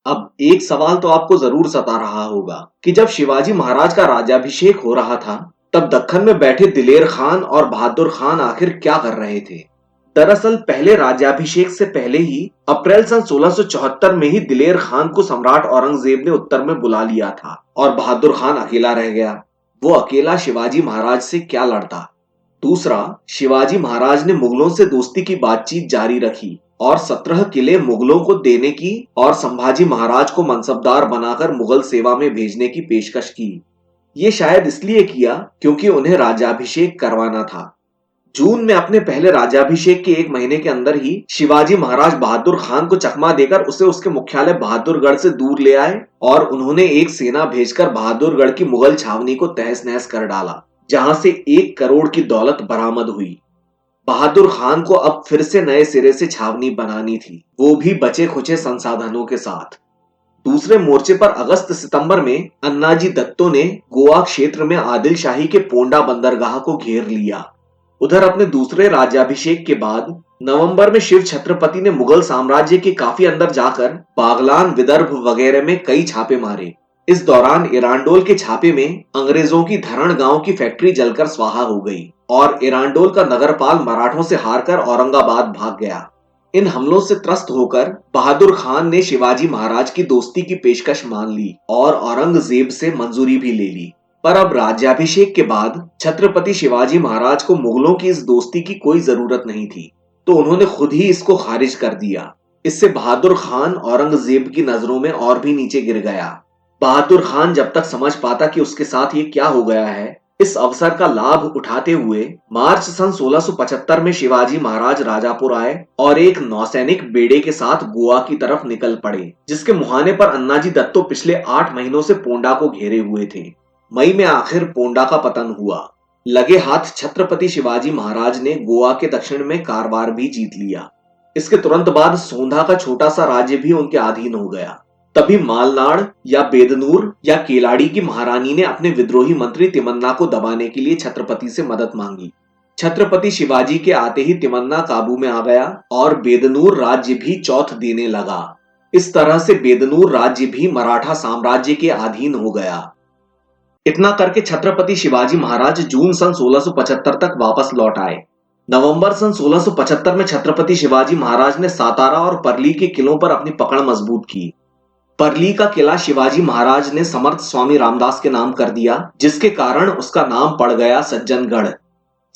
अब एक सवाल तो आपको जरूर सता रहा होगा कि जब शिवाजी महाराज का राज्याभिषेक हो रहा था, तब दक्कन में बैठे दिलेर खान और बहादुर खान आखिर क्या कर रहे थे। दरअसल पहले राज्याभिषेक से पहले ही अप्रैल सन 1674 में ही दिलेर खान को सम्राट औरंगजेब ने उत्तर में बुला लिया था और बहादुर खान अकेला रह गया। वो अकेला शिवाजी महाराज से क्या लड़ता। दूसरा, शिवाजी महाराज ने मुगलों से दोस्ती की बातचीत जारी रखी और 17 किले मुगलों को देने की और संभाजी महाराज को मनसबदार बनाकर मुगल सेवा में भेजने की पेशकश की। ये शायद इसलिए किया क्योंकि उन्हें राज्याभिषेक करवाना था। जून में अपने पहले राज्याभिषेक के एक महीने के अंदर ही शिवाजी महाराज बहादुर खान को चकमा देकर उसे उसके मुख्यालय बहादुरगढ़ से दूर ले आए और उन्होंने एक सेना भेजकर बहादुरगढ़ की मुगल छावनी को तहस नहस कर डाला, जहां से 1 करोड़ की दौलत बरामद हुई। बहादुर खान को अब फिर से नए सिरे से छावनी बनानी थी, वो भी बचे खुचे संसाधनों के साथ। दूसरे मोर्चे पर अगस्त सितंबर में अन्नाजी दत्तो ने गोवा क्षेत्र में आदिल शाही के पोंडा बंदरगाह को घेर लिया। उधर अपने दूसरे राज्याभिषेक के बाद नवंबर में शिव छत्रपति ने मुगल साम्राज्य के काफी अंदर जाकर बागलान, विदर्भ वगैरह में कई छापे मारे। इस दौरान इरांडोल के छापे में अंग्रेजों की धरण गांव की फैक्ट्री जलकर स्वाहा हो गई और इरांडोल का नगरपाल मराठों से हारकर औरंगाबाद भाग गया। इन हमलों से त्रस्त होकर बहादुर खान ने शिवाजी महाराज की दोस्ती की पेशकश मान ली और औरंगजेब से मंजूरी भी ले ली। पर अब राज्याभिषेक के बाद छत्रपति शिवाजी महाराज को मुगलों की इस दोस्ती की कोई जरूरत नहीं थी, तो उन्होंने खुद ही इसको खारिज कर दिया। इससे बहादुर खान औरंगजेब की नजरों में और भी नीचे गिर गया। बहादुर खान जब तक समझ पाता कि उसके साथ ये क्या हो गया है, इस अवसर का लाभ उठाते हुए मार्च सन 1675 में शिवाजी महाराज राजापुर आए और एक नौसैनिक बेड़े के साथ गोवा की तरफ निकल पड़े, जिसके मुहाने पर अन्नाजी दत्तो पिछले 8 महीनों से पोंडा को घेरे हुए थे। मई में आखिर पोंडा का पतन हुआ। लगे हाथ छत्रपति शिवाजी महाराज ने गोवा के दक्षिण में कारवार भी जीत लिया। इसके तुरंत बाद सोंधा का छोटा सा राज्य भी उनके अधीन हो गया। तभी मालनाड़ या बेदनूर या केलाड़ी की महारानी ने अपने विद्रोही मंत्री तिमन्ना को दबाने के लिए छत्रपति से मदद मांगी। छत्रपति शिवाजी के आते ही तिमन्ना काबू में आ गया और बेदनूर राज्य भी चौथ देने लगा। इस तरह से बेदनूर राज्य भी मराठा साम्राज्य के अधीन हो गया। इतना करके छत्रपति शिवाजी महाराज जून सन 1675 तक वापस लौट आए। नवंबर सन 1675 में छत्रपति शिवाजी महाराज ने सातारा और परली के किलों पर अपनी पकड़ मजबूत की। परली का किला शिवाजी महाराज ने समर्थ स्वामी रामदास के नाम कर दिया, जिसके कारण उसका नाम पड़ गया सज्जनगढ़।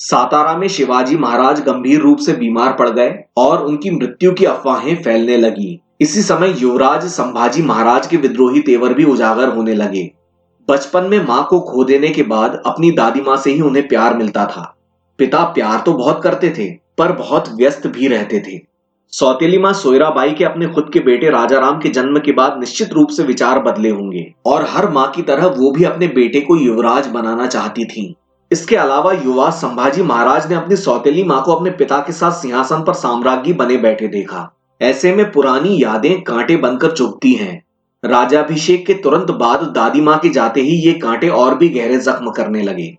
सातारा में शिवाजी महाराज गंभीर रूप से बीमार पड़ गए और उनकी मृत्यु की अफवाहें फैलने लगी। इसी समय युवराज संभाजी महाराज के विद्रोही तेवर भी उजागर होने लगे। बचपन में मां को खो देने के बाद अपनी दादी मां से ही उन्हें प्यार मिलता था। पिता प्यार तो बहुत करते थे, पर बहुत व्यस्त भी रहते थे। सौतेली मां सोयराबाई के अपने खुद के बेटे राजाराम के जन्म के बाद निश्चित रूप से विचार बदले होंगे और हर मां की तरह वो भी अपने बेटे को युवराज बनाना चाहती थीं। इसके अलावा युवा संभाजी महाराज ने अपनी सौतेली मां को अपने पिता के साथ सिंहासन पर साम्राज्ञी बने बैठे देखा। ऐसे में पुरानी यादें कांटे बनकर चुभती हैं। राज्याभिषेक के तुरंत बाद दादी मां के जाते ही ये कांटे और भी गहरे जख्म करने लगे।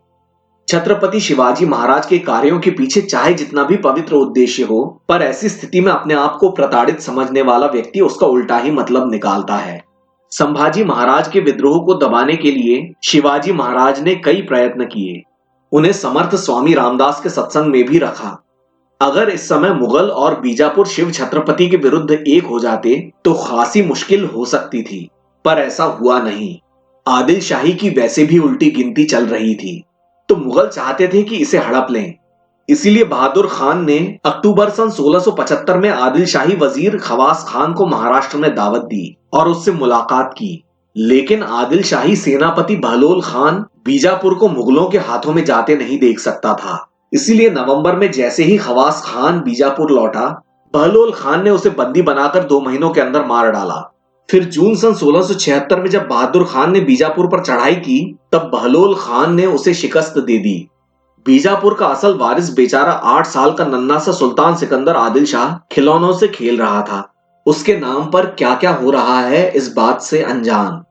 छत्रपति शिवाजी महाराज के कार्यों के पीछे चाहे जितना भी पवित्र उद्देश्य हो, पर ऐसी स्थिति में अपने आप को प्रताड़ित समझने वाला व्यक्ति उसका उल्टा ही मतलब निकालता है। संभाजी महाराज के विद्रोह को दबाने के लिए शिवाजी महाराज ने कई प्रयत्न किए। उन्हें समर्थ स्वामी रामदास के सत्संग में भी रखा। अगर इस समय मुगल और बीजापुर शिव छत्रपति के विरुद्ध एक हो जाते तो खासी मुश्किल हो सकती थी, पर ऐसा हुआ नहीं। आदिल शाही की वैसे भी उल्टी गिनती चल रही थी, तो मुगल चाहते थे कि इसे हड़प लें। इसीलिए बहादुर खान ने अक्टूबर सन 1675 में आदिल शाही वजीर खवास खान को महाराष्ट्र में दावत दी और उससे मुलाकात की। लेकिन आदिल शाही सेनापति बहलोल खान बीजापुर को मुगलों के हाथों में जाते नहीं देख सकता था। इसीलिए नवंबर में जैसे ही खवास खान बीजापुर लौटा, बहलोल खान ने उसे बंदी बनाकर 2 महीनों के अंदर मार डाला। फिर जून सन 1676 में जब बहादुर खान ने बीजापुर पर चढ़ाई की, तब बहलोल खान ने उसे शिकस्त दे दी। बीजापुर का असल वारिस बेचारा 8 साल का नन्हा सा सुल्तान सिकंदर आदिल शाह खिलौनों से खेल रहा था। उसके नाम पर क्या क्या हो रहा है इस बात से अनजान।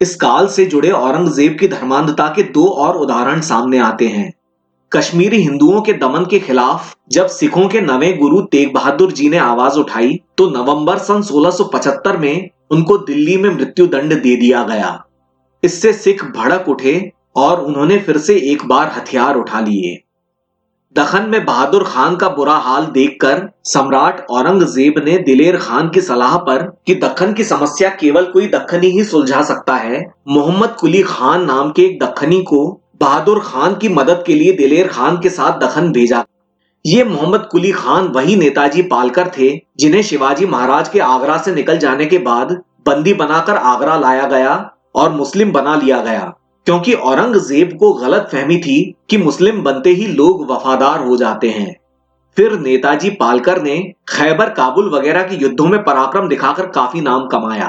इस काल से जुड़े औरंगजेब की धर्मांधता के 2 और उदाहरण सामने आते हैं। कश्मीरी हिंदुओं के दमन के खिलाफ जब सिखों के नवे गुरु तेग बहादुर जी ने आवाज उठाई, तो नवंबर सन 1675 में उनको दिल्ली में मृत्यु दंड दे दिया गया। इससे सिख भड़क उठे और उन्होंने फिर से एक बार हथियार उठा लिए। दखन में बहादुर खान का बुरा हाल देखकर सम्राट औरंगजेब ने दिलेर खान की सलाह पर कि दक्कन की समस्या केवल कोई दक्कनी ही सुलझा सकता है, मोहम्मद कुली खान नाम के एक दक्कनी को बहादुर खान की मदद के लिए दिलेर खान के साथ दखन भेजा। ये मोहम्मद कुली खान वही नेताजी पालकर थे जिन्हें शिवाजी महाराज के आगरा से निकल जाने के बाद बंदी बनाकर आगरा लाया गया और मुस्लिम बना लिया गया, क्योंकि औरंगजेब को गलत फहमी थी कि मुस्लिम बनते ही लोग वफादार हो जाते हैं। फिर नेताजी पालकर ने खैबर काबुल वगैरह के युद्धों में पराक्रम दिखाकर काफी नाम कमाया।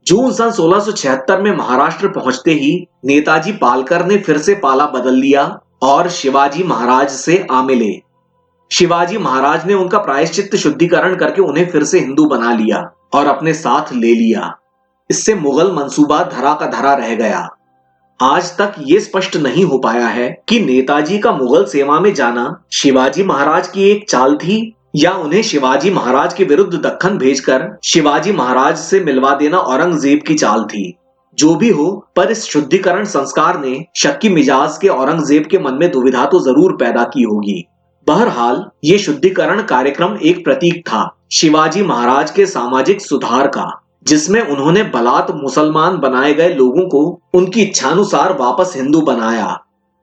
जून सन 1676 में महाराष्ट्र पहुंचते ही नेताजी पालकर ने फिर से पाला बदल लिया और शिवाजी महाराज से आ मिले। शिवाजी महाराज ने उनका प्रायश्चित्त शुद्धिकरण करके उन्हें फिर से हिंदू बना लिया और अपने साथ ले लिया। इससे मुगल मंसूबा धरा का धरा रह गया। आज तक ये स्पष्ट नहीं हो पाया है कि नेताजी का मुगल सेवा में जाना शिवाजी महाराज की एक चाल थी या उन्हें शिवाजी महाराज के विरुद्ध दक्कन भेजकर शिवाजी महाराज से मिलवा देना औरंगजेब की चाल थी। जो भी हो, पर इस शुद्धिकरण संस्कार ने शक्की मिजाज के औरंगजेब के मन में दुविधा तो जरूर पैदा की होगी। बहरहाल ये शुद्धिकरण कार्यक्रम एक प्रतीक था शिवाजी महाराज के सामाजिक सुधार का, जिसमें उन्होंने बलात् मुसलमान बनाए गए लोगों को उनकी इच्छानुसार वापस हिंदू बनाया।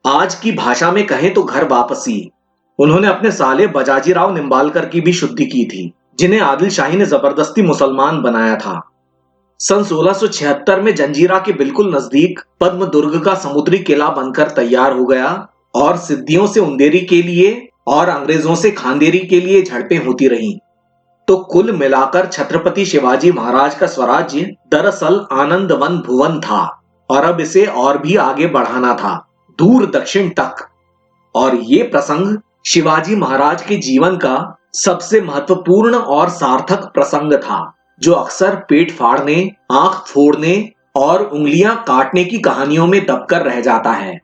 आज की भाषा में कहें तो घर वापसी। उन्होंने अपने साले बजाजीराव निंबालकर की भी शुद्धि की थी, जिन्हें आदिल शाही ने जबरदस्ती मुसलमान बनाया था। सन 1676 में जंजीरा के बिल्कुल नजदीक पद्म दुर्ग का समुद्री किला बनकर तैयार हो गया और सिद्दियों से उंदेरी के लिए और अंग्रेजों से खांदेरी के लिए झड़पें होती रहीं। तो कुल मिलाकर छत्रपति शिवाजी महाराज का स्वराज्य दरअसल आनंद वन भुवन था और अब इसे और भी आगे बढ़ाना था, दूर दक्षिण तक। और ये प्रसंग शिवाजी महाराज के जीवन का सबसे महत्वपूर्ण और सार्थक प्रसंग था, जो अक्सर पेट फाड़ने, आंख फोड़ने और उंगलियां काटने की कहानियों में दबकर रह जाता है।